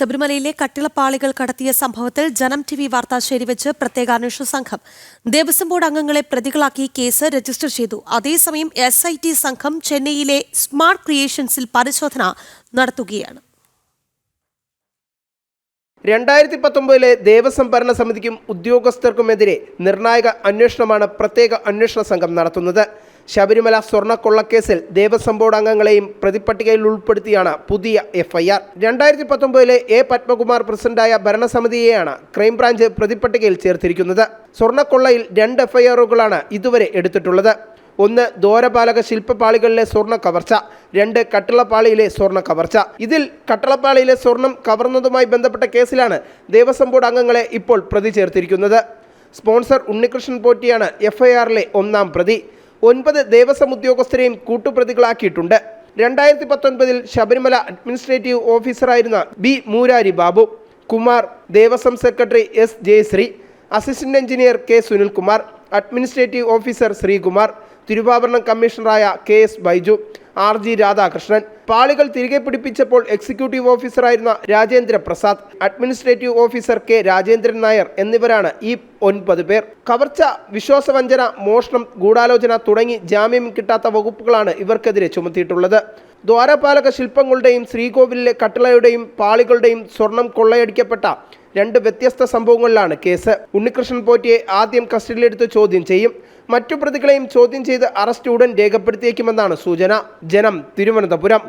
ശബരിമലയിലെ കട്ടിളപ്പാളികൾ കടത്തിയ സംഭവത്തിൽ ജനം ടിവി വാർത്ത ശരിവെച്ച് പ്രത്യേക അന്വേഷണ സംഘം ദേവസ്വം ബോർഡ് അംഗങ്ങളെ പ്രതികളാക്കി കേസ് രജിസ്റ്റർ ചെയ്തു. അതേസമയം SIT സംഘം ചെന്നൈയിലെ സ്മാർട്ട് ക്രിയേഷൻസിൽ പരിശോധന നടത്തുകയാണ്. 2019 ദേവസ്വം ഭരണസമിതിക്കും ഉദ്യോഗസ്ഥർക്കുമെതിരെ നിർണായക അന്വേഷണമാണ് പ്രത്യേക അന്വേഷണ സംഘം നടത്തുന്നത്. ശബരിമല സ്വർണ്ണക്കൊള്ളക്കേസിൽ ദേവസ്വം ബോർഡ് അംഗങ്ങളെയും പ്രതിപട്ടികയിൽ ഉൾപ്പെടുത്തിയാണ് പുതിയ FIR. 2019 A. പത്മകുമാർ പ്രസിഡന്റായ ഭരണസമിതിയെയാണ് ക്രൈംബ്രാഞ്ച് പ്രതിപട്ടികയിൽ ചേർത്തിരിക്കുന്നത്. സ്വർണ്ണക്കൊള്ളയിൽ 2 FIRകളാണ് ഇതുവരെ എടുത്തിട്ടുള്ളത്. 1 ദ്വാരപാലക ശില്പപാളികളിലെ സ്വർണ്ണ കവർച്ച, 2 കട്ടിളപ്പാളിയിലെ സ്വർണ്ണ കവർച്ച. ഇതിൽ കട്ടിളപ്പാളിയിലെ സ്വർണം കവർന്നതുമായി ബന്ധപ്പെട്ട കേസിലാണ് ദേവസ്വം ബോർഡ് അംഗങ്ങളെ ഇപ്പോൾ പ്രതി ചേർത്തിരിക്കുന്നത്. സ്പോൺസർ ഉണ്ണികൃഷ്ണൻ പോറ്റിയാണ് FIRലെ 1ാം പ്രതി. 9 ദേവസ്വം ഉദ്യോഗസ്ഥരെയും കൂട്ടുപ്രതികളാക്കിയിട്ടുണ്ട്. 2019 ശബരിമല അഡ്മിനിസ്ട്രേറ്റീവ് ഓഫീസറായിരുന്ന B. Murari Babu, Kumar, Devaswom secretary S. Jayasree, assistant engineer K. Sunilkumar, administrative officer Sreekumar, Thiruvabharanam കമ്മീഷണറായ KS ബൈജു, RG രാധാകൃഷ്ണൻ. പാളികൾ തിരികെ പിടിപ്പിച്ചപ്പോൾ എക്സിക്യൂട്ടീവ് ഓഫീസറായിരുന്ന Rajendra Prasad, administrative officer K. Rajendran Nair എന്നിവരാണ് ഈ 9 പേർ. കവർച്ച, വിശ്വാസവഞ്ചന, മോഷണം, ഗൂഢാലോചന തുടങ്ങി ജാമ്യം കിട്ടാത്ത വകുപ്പുകളാണ് ഇവർക്കെതിരെ ചുമത്തിയിട്ടുള്ളത്. ദ്വാരപാലക ശില്പങ്ങളുടെയും ശ്രീകോവിലിലെ കട്ടിളയുടെയും പാളികളുടെയും സ്വർണം കൊള്ളയടിക്കപ്പെട്ട 2 വ്യത്യസ്ത സംഭവങ്ങളിലാണ് കേസ്. ഉണ്ണികൃഷ്ണൻ പോറ്റിയെ ആദ്യം കസ്റ്റഡിയിലെടുത്ത് ചോദ്യം ചെയ്യും. മറ്റു പ്രതികളെയും ചോദ്യം ചെയ്ത് അറസ്റ്റ് ഉടൻ രേഖപ്പെടുത്തിയേക്കുമെന്നാണ് സൂചന. ജനം, തിരുവനന്തപുരം.